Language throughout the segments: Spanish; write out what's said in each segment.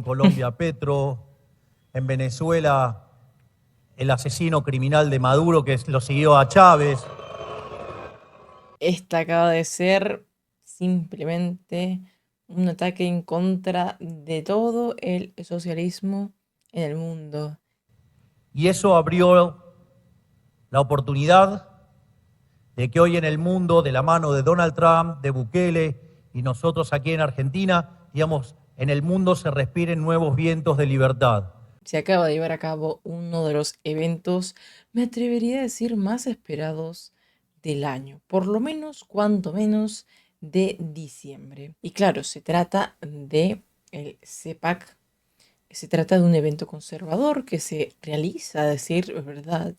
en Colombia a Petro, en Venezuela el asesino criminal de Maduro que lo siguió a Chávez. Esta acaba de ser simplemente un ataque en contra de todo el socialismo en el mundo. Y eso abrió la oportunidad de que hoy en el mundo, de la mano de Donald Trump, de Bukele y nosotros aquí en Argentina, digamos, en el mundo se respiren nuevos vientos de libertad. Se acaba de llevar a cabo uno de los eventos, me atrevería a decir, más esperados del año, por lo menos, cuanto menos, de diciembre. Y claro, se trata de el CEPAC. Se trata de un evento conservador que se realiza, a decir verdad,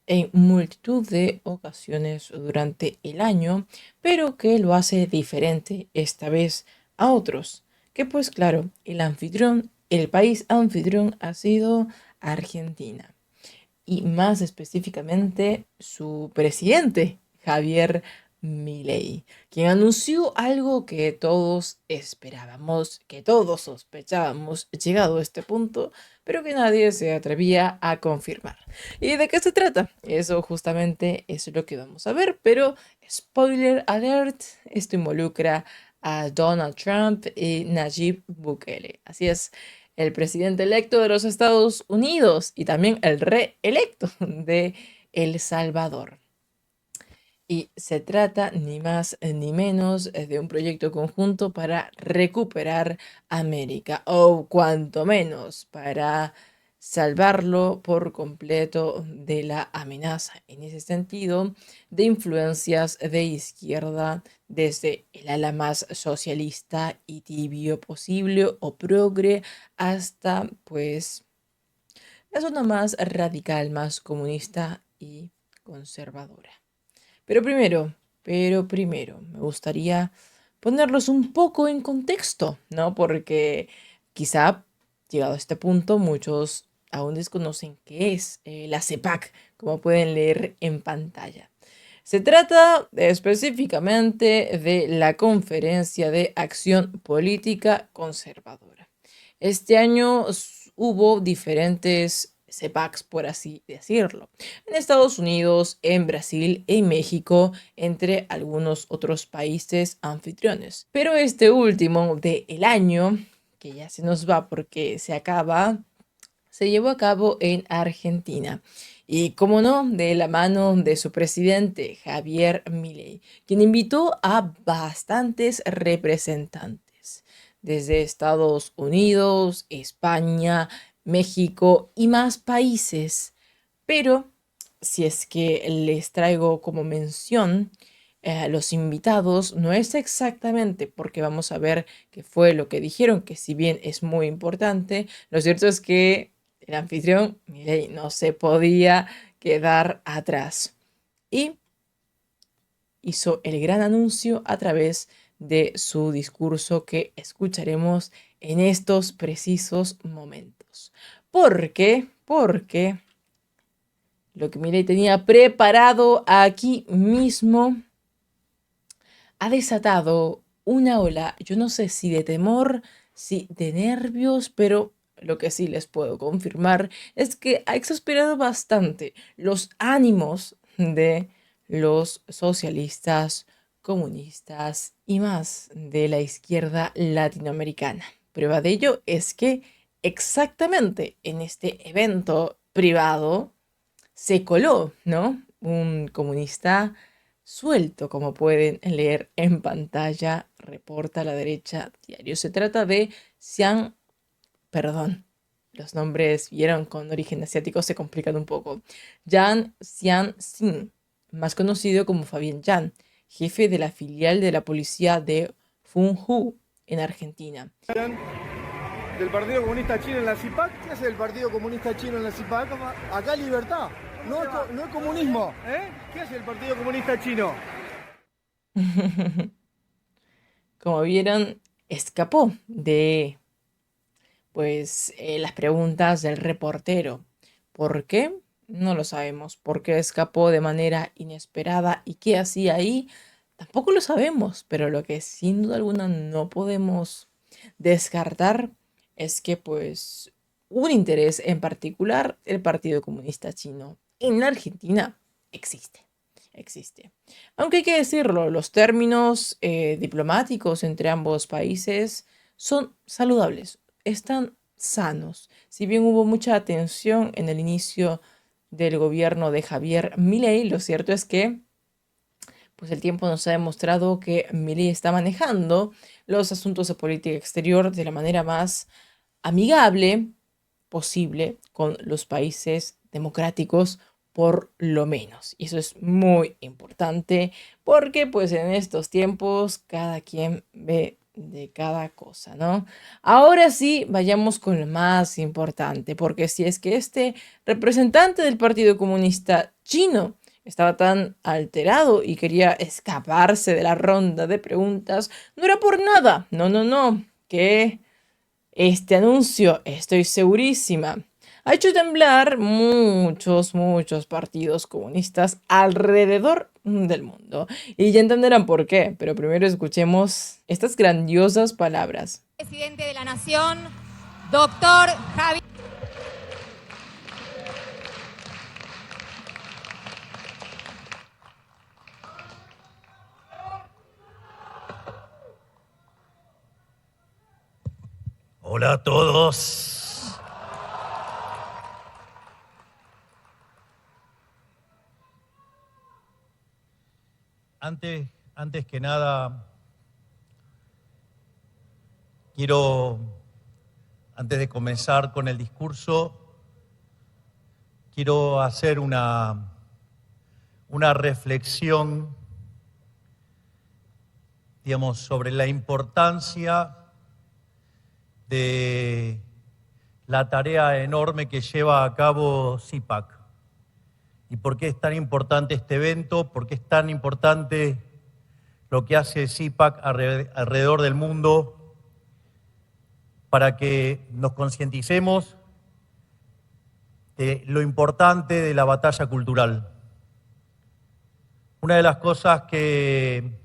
en multitud de ocasiones durante el año, pero que lo hace diferente esta vez a otros. Que pues claro, el anfitrión, el país anfitrión ha sido Argentina. Y más específicamente su presidente, Javier Milei, quien anunció algo que todos esperábamos, que todos sospechábamos llegado a este punto, pero que nadie se atrevía a confirmar. ¿Y de qué se trata? Eso justamente es lo que vamos a ver, pero spoiler alert, esto involucra a Donald Trump y Nayib Bukele. Así es, el presidente electo de los Estados Unidos y también el reelecto de El Salvador. Y se trata ni más ni menos de un proyecto conjunto para recuperar América, o cuanto menos para salvarlo por completo de la amenaza, en ese sentido, de influencias de izquierda desde el ala más socialista y tibio posible o progre hasta pues la zona más radical, más comunista y conservadora. Pero primero, me gustaría ponerlos un poco en contexto, ¿no? Porque quizá, llegado a este punto, muchos aún desconocen qué es la CEPAC, como pueden leer en pantalla. Se trata específicamente de la Conferencia de Acción Política Conservadora. Este año hubo diferentes CEPACs, por así decirlo, en Estados Unidos, en Brasil, en México, entre algunos otros países anfitriones. Pero este último del año, que ya se nos va porque se acaba, se llevó a cabo en Argentina. Y como no, de la mano de su presidente, Javier Milei, quien invitó a bastantes representantes, desde Estados Unidos, España, México y más países. Pero si es que les traigo como mención los invitados, no es exactamente porque vamos a ver qué fue lo que dijeron, que si bien es muy importante, lo cierto es que el anfitrión, Milei, no se podía quedar atrás. Y hizo el gran anuncio a través de su discurso que escucharemos en estos precisos momentos. ¿Por qué? Porque lo que Milei tenía preparado aquí mismo ha desatado una ola, yo no sé si de temor, si de nervios, pero lo que sí les puedo confirmar es que ha exasperado bastante los ánimos de los socialistas, comunistas y más de la izquierda latinoamericana. Prueba de ello es que exactamente en este evento privado se coló, ¿no? Un comunista suelto, como pueden leer en pantalla, reporta a la derecha diario. Se trata de Xiang, perdón, los nombres vieron con origen asiático se complican un poco. Yang Xianxin, más conocido como Fabián Yan, jefe de la filial de la policía de Funhu en Argentina. Del Partido Comunista Chino en la CIPAC. ¿Qué hace el Partido Comunista Chino en la CIPAC? Acá libertad, no es comunismo. ¿Qué hace el Partido Comunista Chino? Como vieron, escapó de las preguntas del reportero. ¿Por qué? No lo sabemos. ¿Por qué escapó de manera inesperada y qué hacía ahí? Tampoco lo sabemos, pero lo que sin duda alguna no podemos descartar es que pues un interés en particular, el Partido Comunista Chino en la Argentina existe. Existe. Aunque hay que decirlo, los términos diplomáticos entre ambos países son saludables, están sanos. Si bien hubo mucha tensión en el inicio del gobierno de Javier Milei, lo cierto es que pues el tiempo nos ha demostrado que Milei está manejando los asuntos de política exterior de la manera más amigable posible con los países democráticos, por lo menos. Y eso es muy importante porque pues en estos tiempos cada quien ve de cada cosa, ¿no? Ahora sí, vayamos con lo más importante, porque si es que este representante del Partido Comunista Chino estaba tan alterado y quería escaparse de la ronda de preguntas, no era por nada, no, que este anuncio, estoy segurísima, ha hecho temblar muchos partidos comunistas alrededor del mundo. Y ya entenderán por qué, pero primero escuchemos estas grandiosas palabras. Presidente de la Nación, doctor Javier. Hola a todos. Antes que nada, antes de comenzar con el discurso, quiero hacer una reflexión, digamos, sobre la importancia de la tarea enorme que lleva a cabo CIPAC. ¿Y por qué es tan importante este evento? ¿Por qué es tan importante lo que hace CIPAC alrededor del mundo para que nos concienticemos de lo importante de la batalla cultural? Una de las cosas que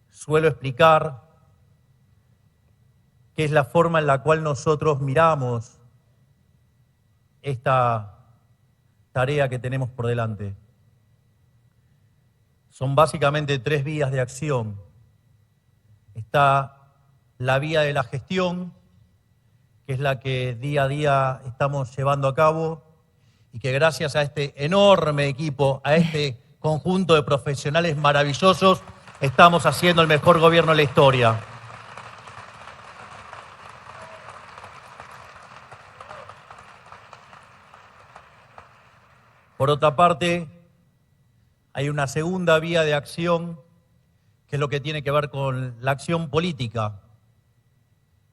suelo explicar, que es la forma en la cual nosotros miramos esta tarea que tenemos por delante. Son básicamente 3 vías de acción. Está la vía de la gestión, que es la que día a día estamos llevando a cabo y que gracias a este enorme equipo, a este conjunto de profesionales maravillosos, estamos haciendo el mejor gobierno de la historia. Por otra parte, hay una segunda vía de acción, que es lo que tiene que ver con la acción política,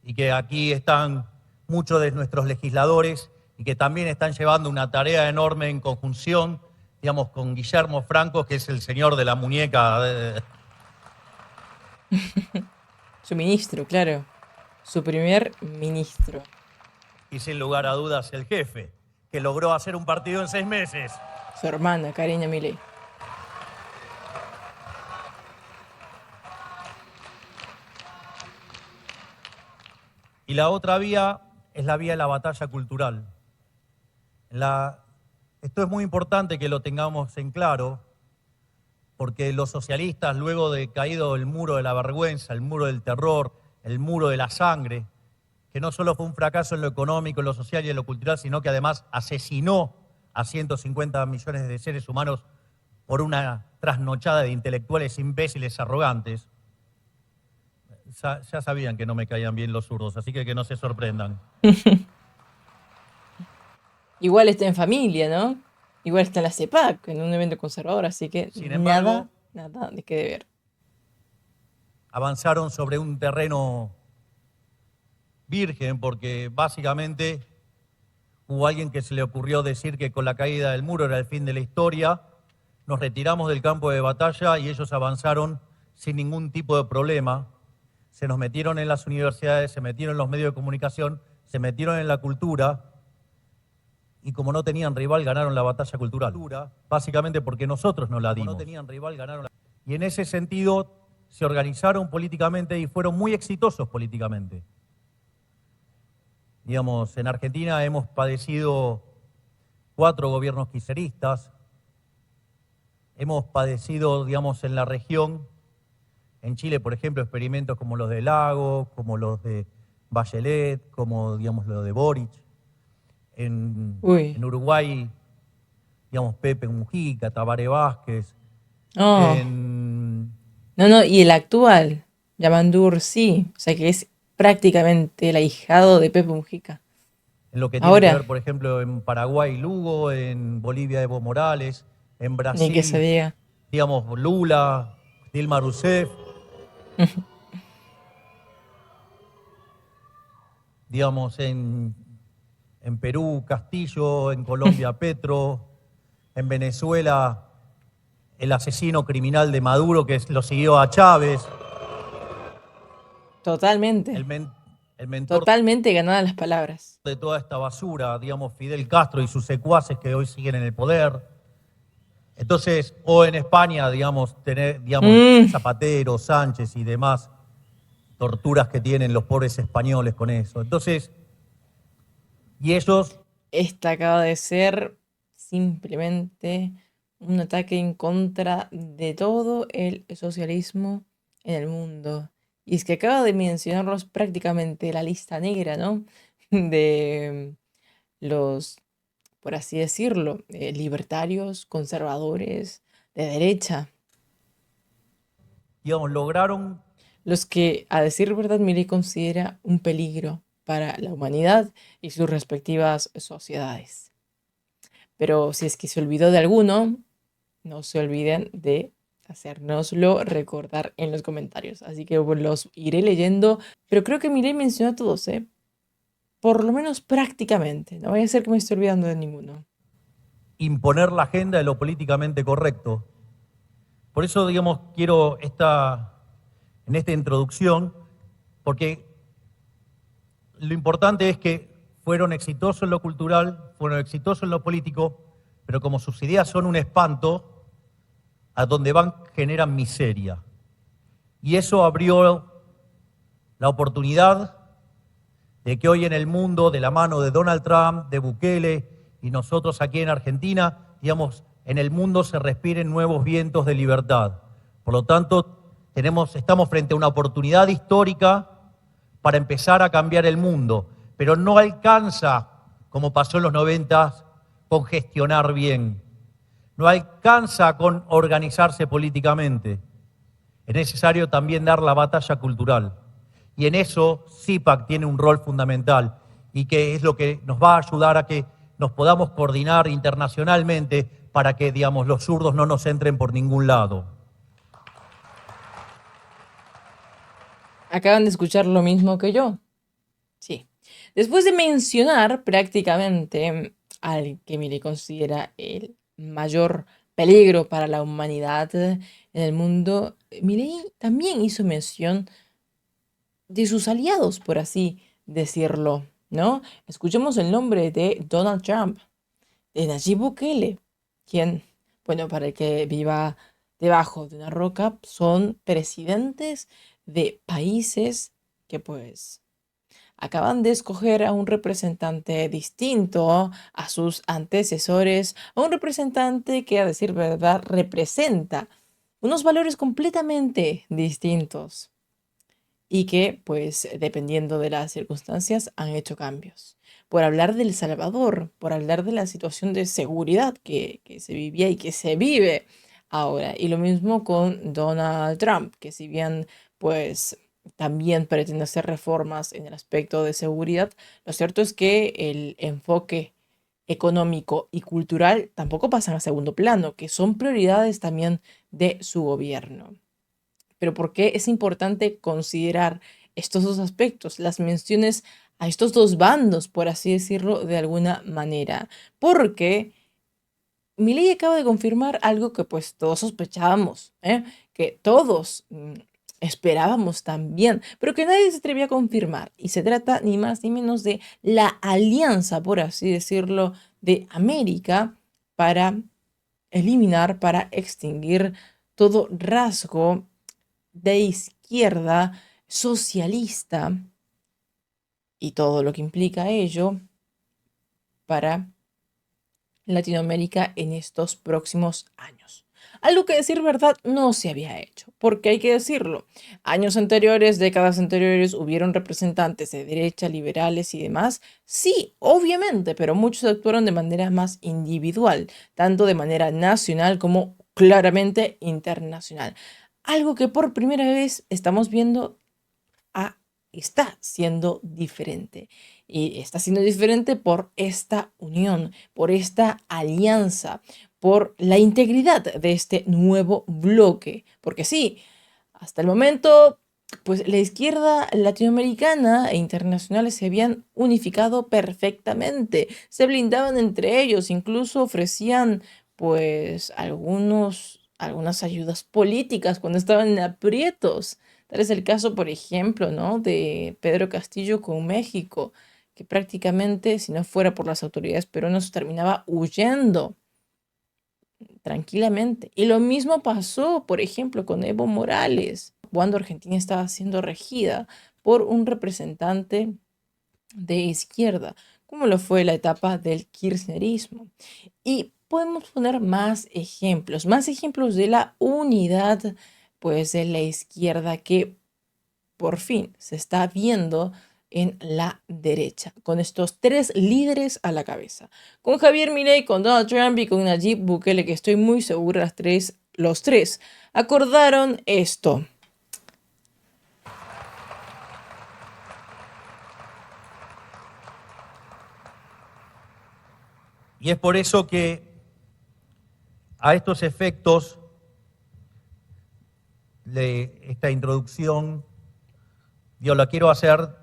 y que aquí están muchos de nuestros legisladores y que también están llevando una tarea enorme en conjunción, digamos, con Guillermo Franco, que es el señor de la muñeca. Su ministro, claro. Su primer ministro. Y sin lugar a dudas el jefe, que logró hacer un partido en 6 meses. Su hermana, Karina Milei. Y la otra vía es la vía de la batalla cultural. Esto es muy importante que lo tengamos en claro, porque los socialistas, luego de caído el muro de la vergüenza, el muro del terror, el muro de la sangre, que no solo fue un fracaso en lo económico, en lo social y en lo cultural, sino que además asesinó a 150 millones de seres humanos por una trasnochada de intelectuales imbéciles arrogantes. Ya sabían que no me caían bien los zurdos, así que no se sorprendan. Igual está en familia, ¿no? Igual está en la CEPAC, en un evento conservador, así que sin embargo, nada de qué deber. Avanzaron sobre un terreno virgen, porque básicamente hubo alguien que se le ocurrió decir que con la caída del muro era el fin de la historia. Nos retiramos del campo de batalla y ellos avanzaron sin ningún tipo de problema. Se nos metieron en las universidades, se metieron en los medios de comunicación, se metieron en la cultura y como no tenían rival ganaron la batalla cultural. Básicamente porque nosotros no la dimos. Como no tenían rival ganaron Y en ese sentido se organizaron políticamente y fueron muy exitosos políticamente. Digamos, en Argentina hemos padecido 4 gobiernos kirchneristas, hemos padecido, digamos, en la región, en Chile, por ejemplo, experimentos como los de Lago, como los de Bachelet, como, digamos, los de Boric. Uy. En Uruguay, digamos, Pepe Mujica, Tabaré Vázquez. Oh. En, No, y el actual, Yamandur, sí. O sea que es prácticamente el ahijado de Pepe Mujica. en lo que tiene que Ahora, ver, por ejemplo, en Paraguay, Lugo, en Bolivia, Evo Morales, en ni que se Brasil, diga. digamos, Lula, Dilma Rousseff, digamos, en Perú, Castillo, en Colombia, Petro, en Venezuela, el asesino criminal de Maduro que lo siguió a Chávez, Totalmente. el, men- el mentor Totalmente ganadas las palabras. de toda esta basura, digamos, Fidel Castro y sus secuaces que hoy siguen en el poder. Entonces, o en España, digamos, tener, digamos, Mm, Zapatero, Sánchez y demás torturas que tienen los pobres españoles con eso. Entonces, y ellos, esta acaba de ser simplemente un ataque en contra de todo el socialismo en el mundo. Y es que acaba de mencionarlos prácticamente la lista negra, ¿no? De los, por así decirlo, libertarios, conservadores, de derecha. digamos, lograron, Los que, a decir verdad, Milei considera un peligro para la humanidad y sus respectivas sociedades. Pero si es que se olvidó de alguno, no se olviden de hacérnoslo recordar en los comentarios. Así que los iré leyendo, pero creo que Milei mencionó a todos, ¿eh? Por lo menos prácticamente. No vaya a ser que me esté olvidando de ninguno. imponer la agenda de lo políticamente correcto. Por eso, digamos, quiero en esta introducción, porque lo importante es que fueron exitosos en lo cultural, fueron exitosos en lo político, pero como sus ideas son un espanto, a donde van generan miseria. Y eso abrió la oportunidad de que hoy en el mundo, de la mano de Donald Trump, de Bukele y nosotros aquí en Argentina, digamos, en el mundo se respiren nuevos vientos de libertad. Por lo tanto, estamos frente a una oportunidad histórica para empezar a cambiar el mundo, pero no alcanza, como pasó en los 90, con gestionar bien. No alcanza con organizarse políticamente. Es necesario también dar la batalla cultural. Y en eso CIPAC tiene un rol fundamental y que es lo que nos va a ayudar a que nos podamos coordinar internacionalmente para que, digamos, los zurdos no nos entren por ningún lado. ¿Acaban de escuchar lo mismo que yo? Sí. Después de mencionar prácticamente al que Milei considera el mayor peligro para la humanidad en el mundo, Milei también hizo mención de sus aliados, por así decirlo, ¿no? Escuchemos el nombre de Donald Trump, de Nayib Bukele, quien, bueno, para el que viva debajo de una roca, son presidentes de países que pues acaban de escoger a un representante distinto a sus antecesores, a un representante que, a decir verdad, representa unos valores completamente distintos y que, pues, dependiendo de las circunstancias, han hecho cambios. Por hablar de El Salvador, por hablar de la situación de seguridad que se vivía y que se vive ahora. Y lo mismo con Donald Trump, que si bien, pues, también pretende hacer reformas en el aspecto de seguridad, lo cierto es que el enfoque económico y cultural tampoco pasan a segundo plano, que son prioridades también de su gobierno. Pero ¿por qué es importante considerar estos dos aspectos, las menciones a estos dos bandos, por así decirlo de alguna manera? Porque Milei acaba de confirmar algo que pues todos sospechábamos, ¿eh? Que todos esperábamos también, pero que nadie se atrevía a confirmar. Y se trata ni más ni menos de la alianza, por así decirlo, de América para eliminar, para extinguir todo rasgo de izquierda socialista y todo lo que implica ello para Latinoamérica en estos próximos años. Algo que, decir verdad, no se había hecho, porque hay que decirlo. Años anteriores, décadas anteriores, hubieron representantes de derecha, liberales y demás. Sí, obviamente, pero muchos actuaron de manera más individual, tanto de manera nacional como claramente internacional. Algo que por primera vez estamos viendo está siendo diferente. Y está siendo diferente por esta unión, por esta alianza, por la integridad de este nuevo bloque. Porque sí, hasta el momento, pues la izquierda latinoamericana e internacional se habían unificado perfectamente. Se blindaban entre ellos, incluso ofrecían pues algunas ayudas políticas cuando estaban en aprietos. Tal es el caso, por ejemplo, ¿no?, de Pedro Castillo con México, que prácticamente, si no fuera por las autoridades peruanas, terminaba huyendo tranquilamente. Y lo mismo pasó, por ejemplo, con Evo Morales, cuando Argentina estaba siendo regida por un representante de izquierda, como lo fue la etapa del kirchnerismo. Y podemos poner más ejemplos de la unidad, pues, de la izquierda que por fin se está viendo en la derecha, con estos tres líderes a la cabeza, con Javier Milei, con Donald Trump y con Nayib Bukele, que estoy muy segura los tres acordaron esto. Y es por eso que a estos efectos de esta introducción, yo la quiero hacer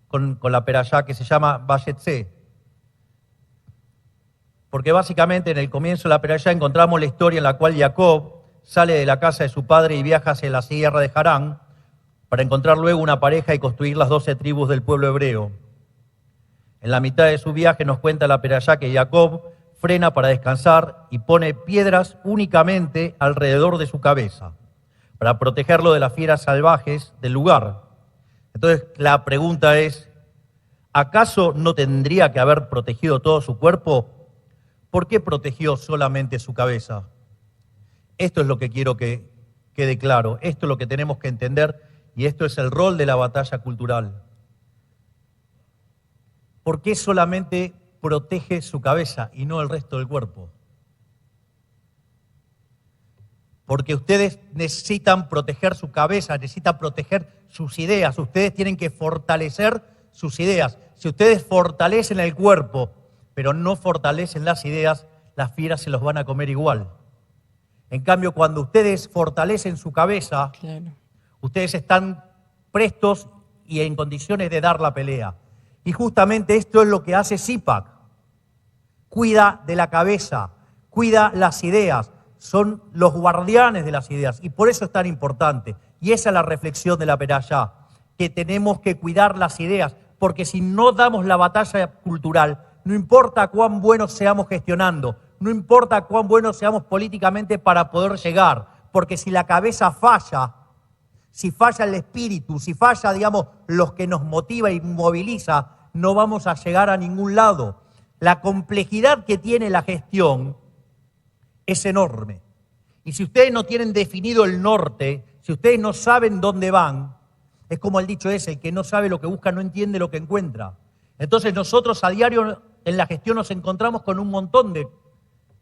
con la perashá que se llama Vayetse. Porque básicamente en el comienzo de la perashá encontramos la historia en la cual Jacob sale de la casa de su padre y viaja hacia la sierra de Harán para encontrar luego una pareja y construir las 12 tribus del pueblo hebreo. En la mitad de su viaje nos cuenta la perashá que Jacob frena para descansar y pone piedras únicamente alrededor de su cabeza para protegerlo de las fieras salvajes del lugar. Entonces la pregunta es, ¿acaso no tendría que haber protegido todo su cuerpo? ¿Por qué protegió solamente su cabeza? Esto es lo que quiero que quede claro, esto es lo que tenemos que entender y esto es el rol de la batalla cultural. ¿Por qué solamente protege su cabeza y no el resto del cuerpo? Porque ustedes necesitan proteger su cabeza, necesitan proteger sus ideas, ustedes tienen que fortalecer sus ideas. Si ustedes fortalecen el cuerpo, pero no fortalecen las ideas, las fieras se los van a comer igual. En cambio, cuando ustedes fortalecen su cabeza, Claro. ustedes están prestos y en condiciones de dar la pelea. Y justamente esto es lo que hace CIPAC. Cuida de la cabeza, cuida las ideas, son los guardianes de las ideas y por eso es tan importante. Y esa es la reflexión de la perashá, que tenemos que cuidar las ideas, porque si no damos la batalla cultural, no importa cuán buenos seamos gestionando, no importa cuán buenos seamos políticamente para poder llegar, porque si la cabeza falla, si falla el espíritu, si falla, digamos, los que nos motiva y moviliza, no vamos a llegar a ningún lado. La complejidad que tiene la gestión es enorme. Y si ustedes no tienen definido el norte, si ustedes no saben dónde van, es como el dicho ese, el que no sabe lo que busca no entiende lo que encuentra. Entonces nosotros a diario en la gestión nos encontramos con un montón de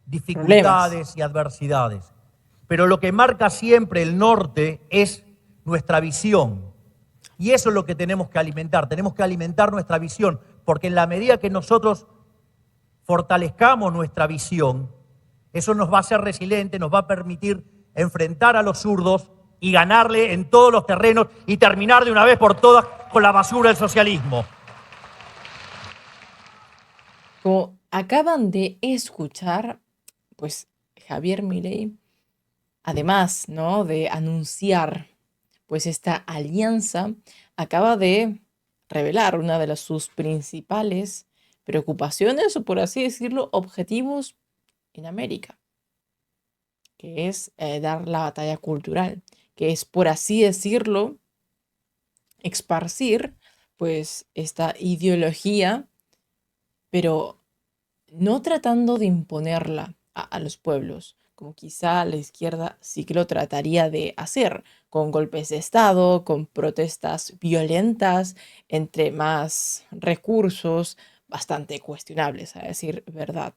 dificultades y adversidades. Pero lo que marca siempre el norte es nuestra visión. Y eso es lo que tenemos que alimentar nuestra visión, porque en la medida que nosotros fortalezcamos nuestra visión, eso nos va a hacer resilientes, nos va a permitir enfrentar a los zurdos y ganarle en todos los terrenos y terminar de una vez por todas con la basura del socialismo. Como acaban de escuchar, pues Javier Milei, además, ¿no?, de anunciar pues esta alianza, acaba de revelar una de sus principales preocupaciones, o por así decirlo, objetivos en América, que es dar la batalla cultural, que es, por así decirlo, esparcir pues esta ideología, pero no tratando de imponerla a los pueblos, como quizá la izquierda sí que lo trataría de hacer, con golpes de Estado, con protestas violentas, entre más recursos, bastante cuestionables, a decir verdad.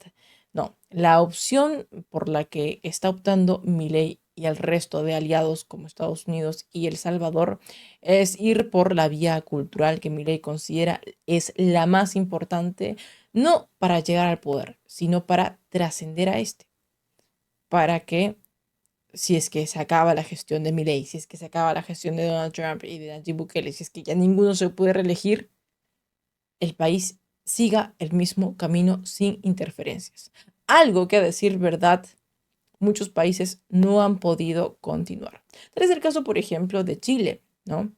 No, la opción por la que está optando Milei y el resto de aliados como Estados Unidos y El Salvador es ir por la vía cultural que Milei considera es la más importante, no para llegar al poder, sino para trascender a este, para que si es que se acaba la gestión de Milei, si es que se acaba la gestión de Donald Trump y de Nayib Bukele, si es que ya ninguno se puede reelegir, el país siga el mismo camino sin interferencias. Algo que, a decir verdad, muchos países no han podido continuar. Tal es el caso, por ejemplo, de Chile, ¿no?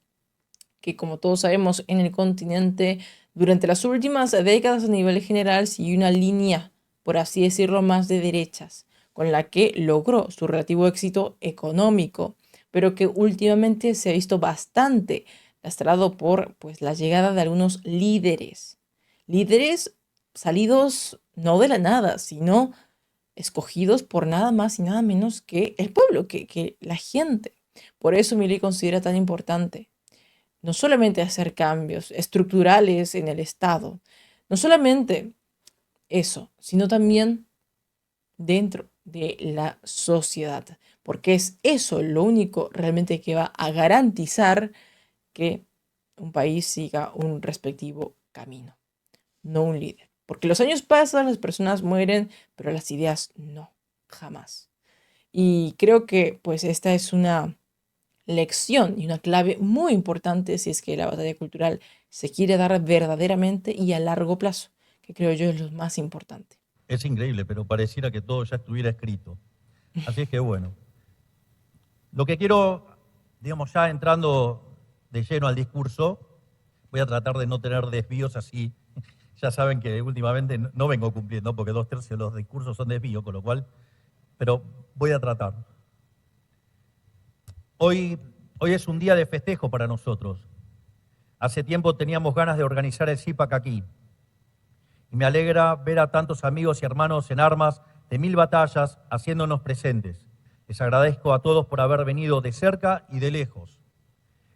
Que como todos sabemos, en el continente, durante las últimas décadas a nivel general, siguió una línea, por así decirlo, más de derechas, con la que logró su relativo éxito económico, pero que últimamente se ha visto bastante lastrado por pues, la llegada de algunos líderes. Líderes salidos no de la nada, sino escogidos por nada más y nada menos que el pueblo, que la gente. Por eso Milei considera tan importante no solamente hacer cambios estructurales en el Estado, no solamente eso, sino también dentro de la sociedad, porque es eso lo único realmente que va a garantizar que un país siga un respectivo camino, no un líder. Porque los años pasan, las personas mueren, pero las ideas no, jamás. Y creo que pues esta es una lección y una clave muy importante si es que la batalla cultural se quiere dar verdaderamente y a largo plazo, que creo yo es lo más importante. Es increíble, pero pareciera que todo ya estuviera escrito. Así es que bueno. Lo que quiero, digamos, ya entrando de lleno al discurso, voy a tratar de no tener desvíos así. Ya saben que últimamente no vengo cumpliendo porque 2/3 de los discursos son desvíos, con lo cual, pero voy a tratar. Hoy es un día de festejo para nosotros. Hace tiempo teníamos ganas de organizar el CIPAC aquí. Y me alegra ver a tantos amigos y hermanos en armas de 1000 batallas haciéndonos presentes. Les agradezco a todos por haber venido de cerca y de lejos.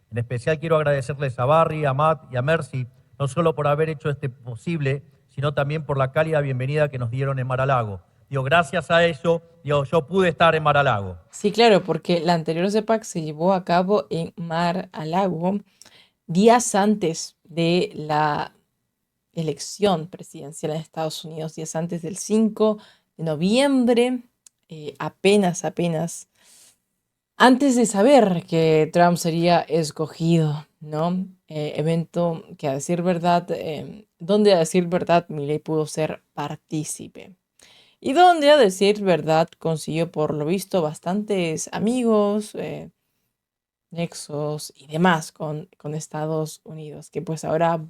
En especial quiero agradecerles a Barry, a Matt y a Mercy, no solo por haber hecho este posible, sino también por la cálida bienvenida que nos dieron en Mar-a-Lago. Gracias a eso, yo pude estar en Mar-a-Lago. Sí, claro, porque la anterior CEPAC se llevó a cabo en Mar-a-Lago días antes de la elección presidencial en Estados Unidos, días antes del 5 de noviembre, apenas antes de saber que Trump sería escogido, ¿no? Evento que a decir verdad, donde a decir verdad Milei pudo ser partícipe. Y donde, a decir verdad, consiguió por lo visto bastantes amigos, nexos y demás con Estados Unidos, que pues ahora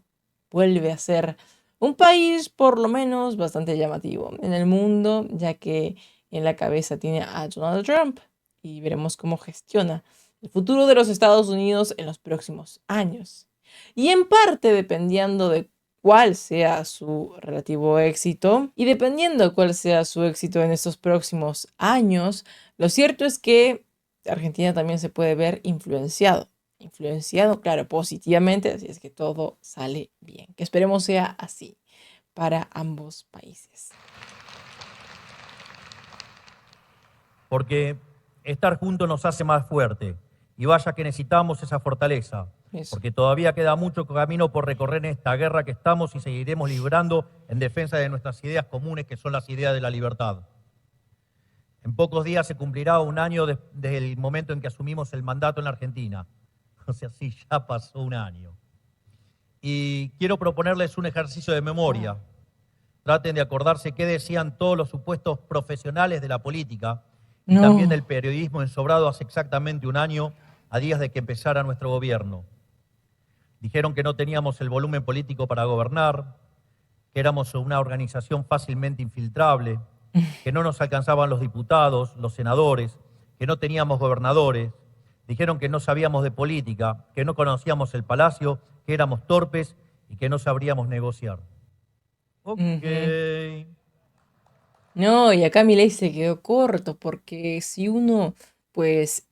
vuelve a ser un país por lo menos bastante llamativo en el mundo, ya que en la cabeza tiene a Donald Trump y veremos cómo gestiona el futuro de los Estados Unidos en los próximos años. Y en parte dependiendo de cuál sea su relativo éxito y dependiendo cuál sea su éxito en estos próximos años, lo cierto es que Argentina también se puede ver influenciado, claro, positivamente, así es que todo sale bien. Que esperemos sea así para ambos países. Porque estar juntos nos hace más fuerte. Y vaya que necesitamos esa fortaleza. Eso. Porque todavía queda mucho camino por recorrer en esta guerra que estamos y seguiremos librando en defensa de nuestras ideas comunes, que son las ideas de la libertad. En pocos días se cumplirá un año desde el momento en que asumimos el mandato en la Argentina. O sea, sí, ya pasó un año. Y quiero proponerles un ejercicio de memoria. Traten de acordarse qué decían todos los supuestos profesionales de la política y también del periodismo ensobrado hace exactamente un año, a días de que empezara nuestro gobierno. Dijeron que no teníamos el volumen político para gobernar, que éramos una organización fácilmente infiltrable, que no nos alcanzaban los diputados, los senadores, que no teníamos gobernadores, Dijeron que no sabíamos de política, que no conocíamos el palacio, que éramos torpes y que no sabríamos negociar. Ok. Ujú. No, y acá Milei se quedó corto, porque si uno, pues,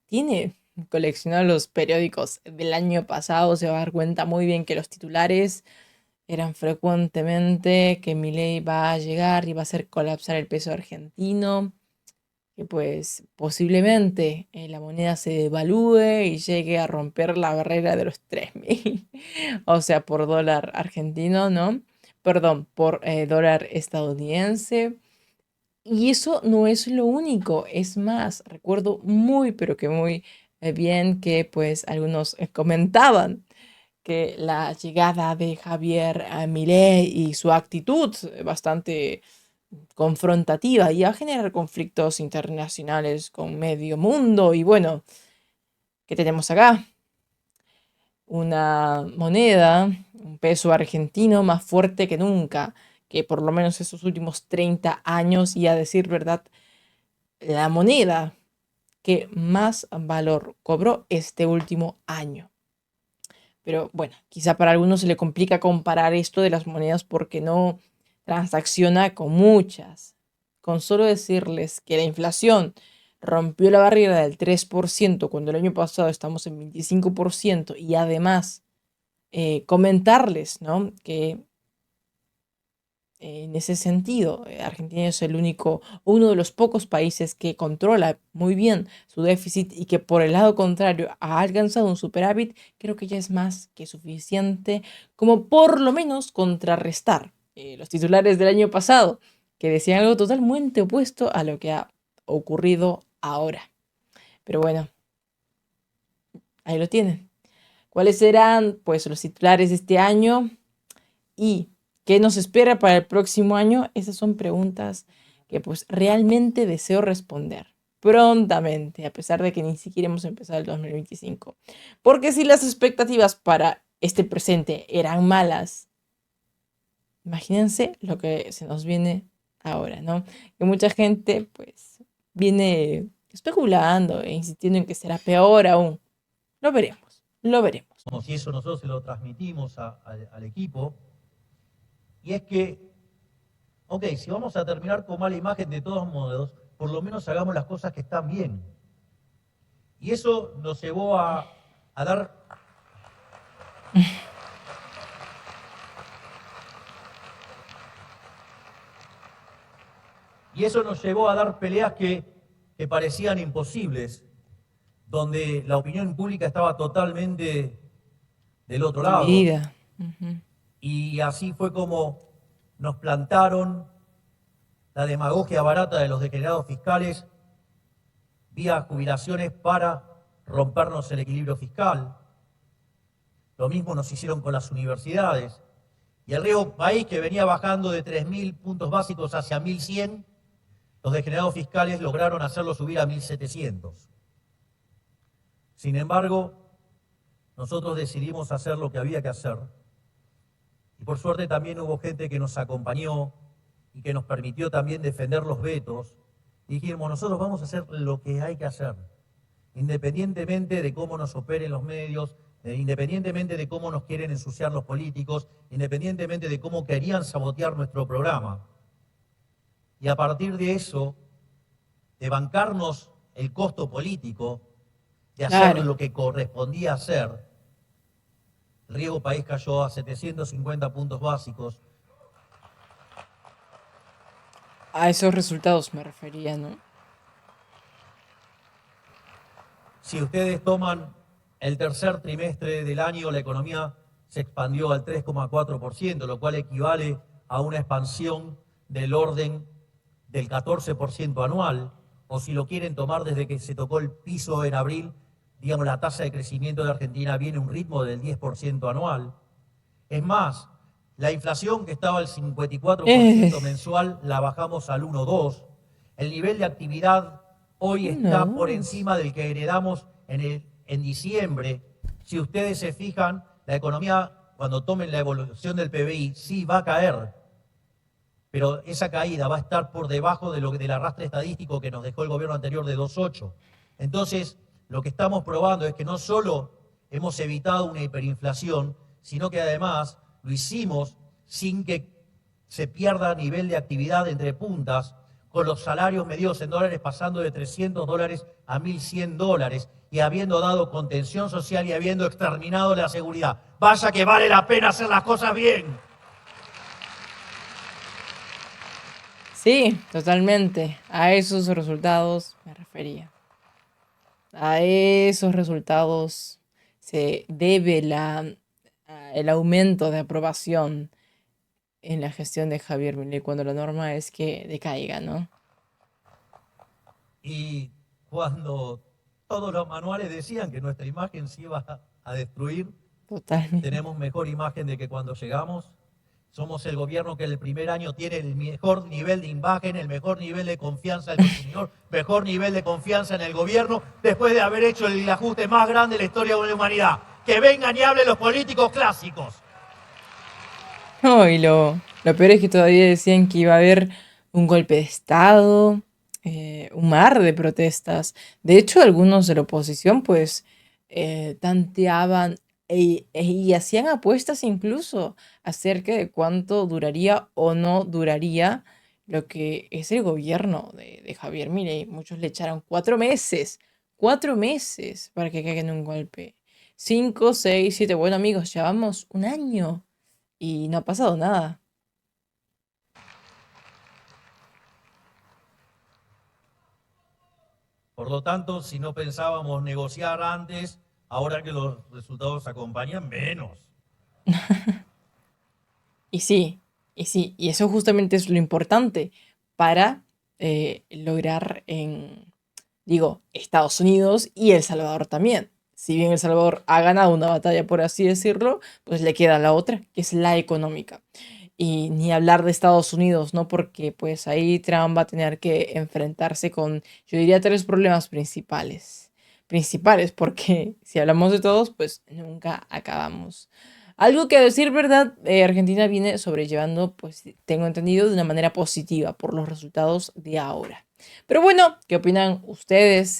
tiene coleccionado los periódicos del año pasado, se va a dar cuenta muy bien que los titulares eran frecuentemente que Milei va a llegar y va a hacer colapsar el peso argentino, que pues posiblemente la moneda se devalúe y llegue a romper la barrera de los 3.000, o sea, por dólar argentino, ¿no? Perdón, por dólar estadounidense. Y eso no es lo único, es más, recuerdo muy, pero que muy bien que pues algunos comentaban que la llegada de Javier Milei y su actitud bastante confrontativa iba a generar conflictos internacionales con medio mundo. Y bueno, ¿qué tenemos acá? Una moneda, un peso argentino más fuerte que nunca, que por lo menos estos últimos 30 años, y a decir verdad, la moneda que más valor cobró este último año. Pero bueno, quizá para algunos se le complica comparar esto de las monedas porque no transacciona con muchas. Con solo decirles que la inflación rompió la barrera del 3% cuando el año pasado estamos en 25% y además comentarles, ¿no?, que en ese sentido, Argentina es el único, uno de los pocos países que controla muy bien su déficit y que por el lado contrario ha alcanzado un superávit, creo que ya es más que suficiente como por lo menos contrarrestar los titulares del año pasado, que decían algo totalmente opuesto a lo que ha ocurrido ahora. Pero bueno, ahí lo tienen. ¿Cuáles serán, pues, los titulares de este año? ¿Y qué nos espera para el próximo año? Esas son preguntas que pues realmente deseo responder prontamente, a pesar de que ni siquiera hemos empezado el 2025. Porque si las expectativas para este presente eran malas, imagínense lo que se nos viene ahora, ¿no? Que mucha gente pues viene especulando e insistiendo en que será peor aún. Lo veremos, lo veremos. Y eso nosotros se lo transmitimos al equipo. Y es que, ok, si vamos a terminar con mala imagen de todos modos, por lo menos hagamos las cosas que están bien. Y eso nos llevó a dar... Y eso nos llevó a dar peleas que parecían imposibles, donde la opinión pública estaba totalmente del otro lado. Dividida. Y así fue como nos plantaron la demagogia barata de los degenerados fiscales vía jubilaciones para rompernos el equilibrio fiscal. Lo mismo nos hicieron con las universidades. Y el riesgo país, que venía bajando de 3.000 puntos básicos hacia 1.100, los degenerados fiscales lograron hacerlo subir a 1.700. Sin embargo, nosotros decidimos hacer lo que había que hacer. Y por suerte también hubo gente que nos acompañó y que nos permitió también defender los vetos. Y dijimos, nosotros vamos a hacer lo que hay que hacer, independientemente de cómo nos operen los medios, independientemente de cómo nos quieren ensuciar los políticos, independientemente de cómo querían sabotear nuestro programa. Y a partir de eso, de bancarnos el costo político, de hacer lo que correspondía hacer, el riesgo país cayó a 750 puntos básicos. A esos resultados me refería, ¿no? Si ustedes toman el tercer trimestre del año, la economía se expandió al 3,4%, lo cual equivale a una expansión del orden del 14% anual, o si lo quieren tomar desde que se tocó el piso en abril, digamos, la tasa de crecimiento de Argentina viene a un ritmo del 10% anual. Es más, la inflación, que estaba al 54% mensual, la bajamos al 1,2%. El nivel de actividad hoy está por encima del que heredamos en diciembre. Si ustedes se fijan, la economía, cuando tomen la evolución del PBI, sí va a caer, pero esa caída va a estar por debajo del arrastre estadístico que nos dejó el gobierno anterior de 2,8. Entonces, lo que estamos probando es que no solo hemos evitado una hiperinflación, sino que además lo hicimos sin que se pierda nivel de actividad entre puntas, con los salarios medidos en dólares pasando de $300 a $1.100 y habiendo dado contención social y habiendo exterminado la seguridad. Vaya que vale la pena hacer las cosas bien. Sí, totalmente. A esos resultados me refería. A esos resultados se debe el aumento de aprobación en la gestión de Javier Milei cuando la norma es que decaiga, ¿no? Y cuando todos los manuales decían que nuestra imagen se iba a destruir, Totalmente. tenemos mejor imagen de que cuando llegamos. Somos el gobierno que el primer año tiene el mejor nivel de imagen, el mejor nivel de confianza del consumidor, mejor nivel de confianza en el gobierno, después de haber hecho el ajuste más grande de la historia de la humanidad. Que vengan y hablen los políticos clásicos. No, y lo peor es que todavía decían que iba a haber un golpe de Estado, un mar de protestas. De hecho, algunos de la oposición pues tanteaban y hacían apuestas incluso acerca de cuánto duraría o no duraría lo que es el gobierno de Javier Milei. Muchos le echaron 4 meses para que caiga en un golpe. 5, 6, 7, bueno amigos, llevamos un año y no ha pasado nada. Por lo tanto, si no pensábamos negociar antes, ahora que los resultados acompañan, menos. Y sí, y eso justamente es lo importante para lograr Estados Unidos y El Salvador también. Si bien El Salvador ha ganado una batalla, por así decirlo, pues le queda la otra, que es la económica. Y ni hablar de Estados Unidos, ¿no? Porque pues ahí Trump va a tener que enfrentarse con, yo diría, 3 problemas principales. Principales, porque si hablamos de todos, pues nunca acabamos. Algo que a decir verdad, Argentina viene sobrellevando, pues tengo entendido, de una manera positiva por los resultados de ahora. Pero bueno, ¿qué opinan ustedes?